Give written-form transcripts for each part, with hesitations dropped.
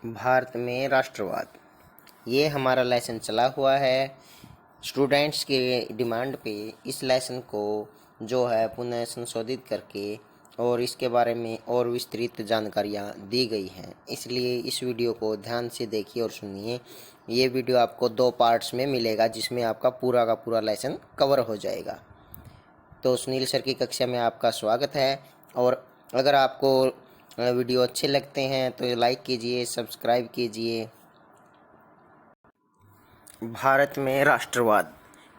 भारत में राष्ट्रवाद, ये हमारा लेसन चला हुआ है। स्टूडेंट्स के डिमांड पे इस लेसन को जो है पुनः संशोधित करके और इसके बारे में और विस्तृत जानकारियाँ दी गई हैं, इसलिए इस वीडियो को ध्यान से देखिए और सुनिए। ये वीडियो आपको 2 पार्ट्स में मिलेगा, जिसमें आपका पूरा का पूरा लेसन कवर हो जाएगा। तो सुनील सर की कक्षा में आपका स्वागत है। और अगर आपको वीडियो अच्छे लगते हैं तो लाइक कीजिए, सब्सक्राइब कीजिए। भारत में राष्ट्रवाद,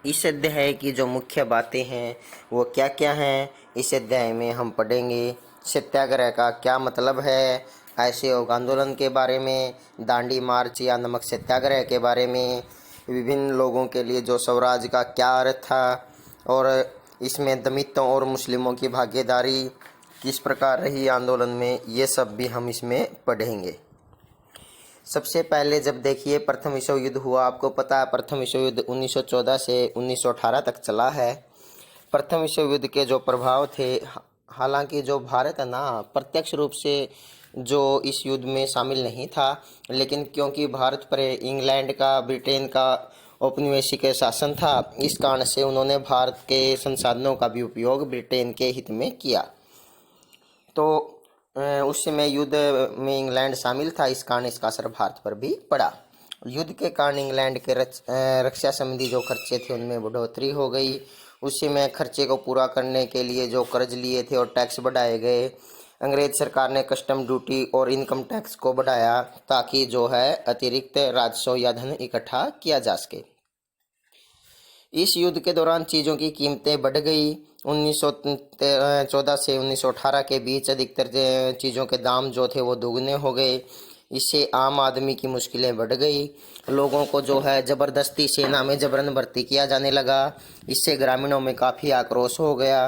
इस अध्याय की जो मुख्य बातें हैं वो क्या क्या हैं, इस अध्याय में हम पढ़ेंगे। सत्याग्रह का क्या मतलब है, असहयोग आंदोलन के बारे में, दांडी मार्च या नमक सत्याग्रह के बारे में, विभिन्न लोगों के लिए जो स्वराज का क्या अर्थ था, और इसमें दलितों और मुस्लिमों की भागीदारी किस प्रकार रही आंदोलन में, ये सब भी हम इसमें पढ़ेंगे। सबसे पहले जब देखिए प्रथम विश्व युद्ध हुआ, आपको पता है प्रथम विश्व युद्ध 1914 से 1918 तक चला है। प्रथम विश्व युद्ध के जो प्रभाव थे, हालांकि जो भारत है ना प्रत्यक्ष रूप से जो इस युद्ध में शामिल नहीं था, लेकिन क्योंकि भारत पर इंग्लैंड का, ब्रिटेन का औपनिवेशिक शासन था, इस कारण से उन्होंने भारत के संसाधनों का भी उपयोग ब्रिटेन के हित में किया। तो उस समय युद्ध में इंग्लैंड शामिल था, इस कारण इसका असर भारत पर भी पड़ा। युद्ध के कारण इंग्लैंड के रक्षा संबंधी जो खर्चे थे उनमें बढ़ोतरी हो गई। उस समय खर्चे को पूरा करने के लिए जो कर्ज लिए थे और टैक्स बढ़ाए गए। अंग्रेज सरकार ने कस्टम ड्यूटी और इनकम टैक्स को बढ़ाया ताकि जो है अतिरिक्त राजस्व या धन इकट्ठा किया जा सके। इस युद्ध के दौरान चीज़ों की कीमतें बढ़ गई। 1914 से 1918 के बीच अधिकतर चीज़ों के दाम जो थे वो दोगुने हो गए। इससे आम आदमी की मुश्किलें बढ़ गई। लोगों को जो है ज़बरदस्ती सेना में जबरन भर्ती किया जाने लगा। इससे ग्रामीणों में काफ़ी आक्रोश हो गया।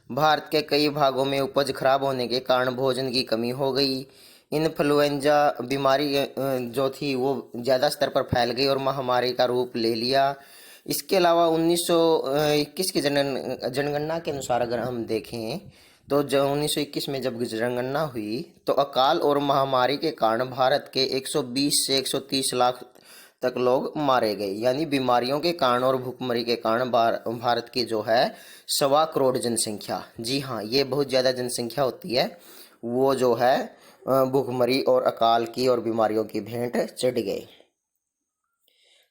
भारत के कई भागों में उपज खराब होने के कारण भोजन की कमी हो गई। इन्फ्लुएंजा बीमारी जो थी वो ज़्यादा स्तर पर फैल गई और महामारी का रूप ले लिया। इसके अलावा 1921 की जनगणना के अनुसार अगर हम देखें तो जो 1921 में जब जनगणना हुई तो अकाल और महामारी के कारण भारत के 120 से 130 लाख तक लोग मारे गए। यानी बीमारियों के कारण और भूखमरी के कारण भारत की जो है 1.25 करोड़ जनसंख्या, जी हाँ ये बहुत ज़्यादा जनसंख्या होती है, वो जो है भूखमरी और अकाल की और बीमारियों की भेंट चढ़ गए।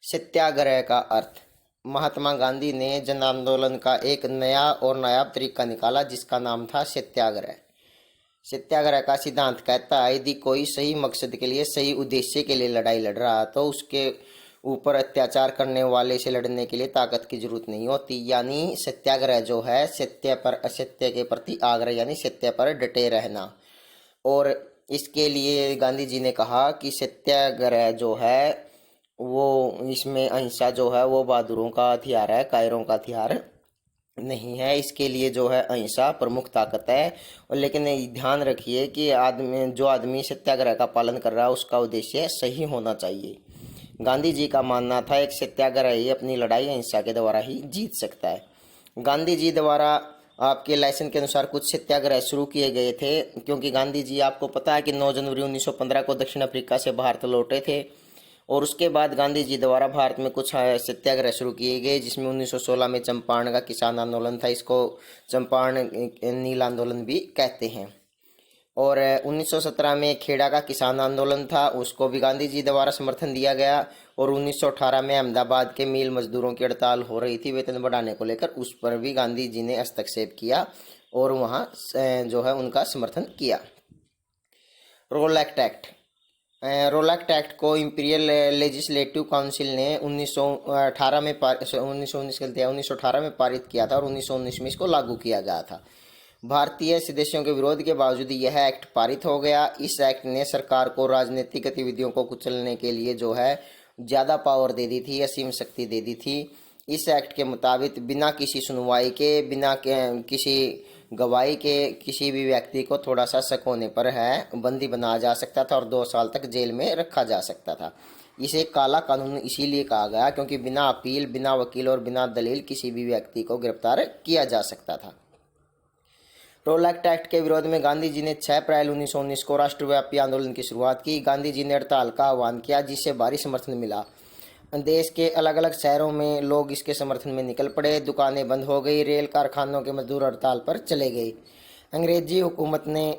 सत्याग्रह का अर्थ, महात्मा गांधी ने जन आंदोलन का एक नया और नायाब तरीका निकाला जिसका नाम था सत्याग्रह। सत्याग्रह का सिद्धांत कहता है यदि कोई सही मकसद के लिए, सही उद्देश्य के लिए लड़ाई लड़ रहा तो उसके ऊपर अत्याचार करने वाले से लड़ने के लिए ताकत की जरूरत नहीं होती। यानी सत्याग्रह जो है सत्य पर असत्य के प्रति आग्रह, यानी सत्य पर डटे रहना। और इसके लिए गांधी जी ने कहा कि सत्याग्रह जो है वो, इसमें अहिंसा जो है वो बहादुरों का हथियार है, कायरों का हथियार नहीं है। इसके लिए जो है अहिंसा प्रमुख ताकत है। और लेकिन ध्यान रखिए कि जो आदमी सत्याग्रह का पालन कर रहा है उसका उद्देश्य सही होना चाहिए। गांधी जी का मानना था एक सत्याग्रह ही अपनी लड़ाई अहिंसा के द्वारा ही जीत सकता है। गांधी जी द्वारा आपके लाइसेंस के अनुसार कुछ सत्याग्रह शुरू किए गए थे, क्योंकि गांधी जी आपको पता है कि 9 जनवरी 1915 को दक्षिण अफ्रीका से भारत लौटे थे। और उसके बाद गांधी जी द्वारा भारत में कुछ सत्याग्रह शुरू किए गए, जिसमें 1916 में चंपारण का किसान आंदोलन था, इसको चंपारण नील आंदोलन भी कहते हैं। और 1917 में खेड़ा का किसान आंदोलन था, उसको भी गांधी जी द्वारा समर्थन दिया गया। और 1918 में अहमदाबाद के मिल मजदूरों की हड़ताल हो रही थी वेतन बढ़ाने को लेकर, उस पर भी गांधी जी ने हस्तक्षेप किया और वहाँ जो है उनका समर्थन किया। रोलैक्ट एक्ट, रोलैक्ट एक्ट को इंपीरियल लेजिस्लेटिव काउंसिल ने 1918 में 1918 में पारित किया था और 1919 में इसको लागू किया गया था। भारतीय सदस्यों के विरोध के बावजूद यह एक्ट पारित हो गया। इस एक्ट ने सरकार को राजनीतिक गतिविधियों को कुचलने के लिए जो है ज़्यादा पावर दे दी थी, असीम शक्ति दे दी थी। इस एक्ट के मुताबिक बिना किसी सुनवाई के, बिना किसी गवाही के किसी भी व्यक्ति को थोड़ा सा शक होने पर है बंदी बनाया जा सकता था और 2 साल तक जेल में रखा जा सकता था। इसे काला कानून इसीलिए कहा गया क्योंकि बिना अपील, बिना वकील और बिना दलील किसी भी व्यक्ति को गिरफ्तार किया जा सकता था। टोल एक्ट एक्ट के विरोध में गांधी जी ने 6 अप्रैल 1919 को राष्ट्रव्यापी आंदोलन की शुरुआत की। गांधी जी ने हड़ताल का आह्वान किया, जिससे भारी समर्थन मिला। देश के अलग अलग शहरों में लोग इसके समर्थन में निकल पड़े। दुकानें बंद हो गई, रेल कारखानों के मजदूर हड़ताल पर चले गए। अंग्रेजी हुकूमत ने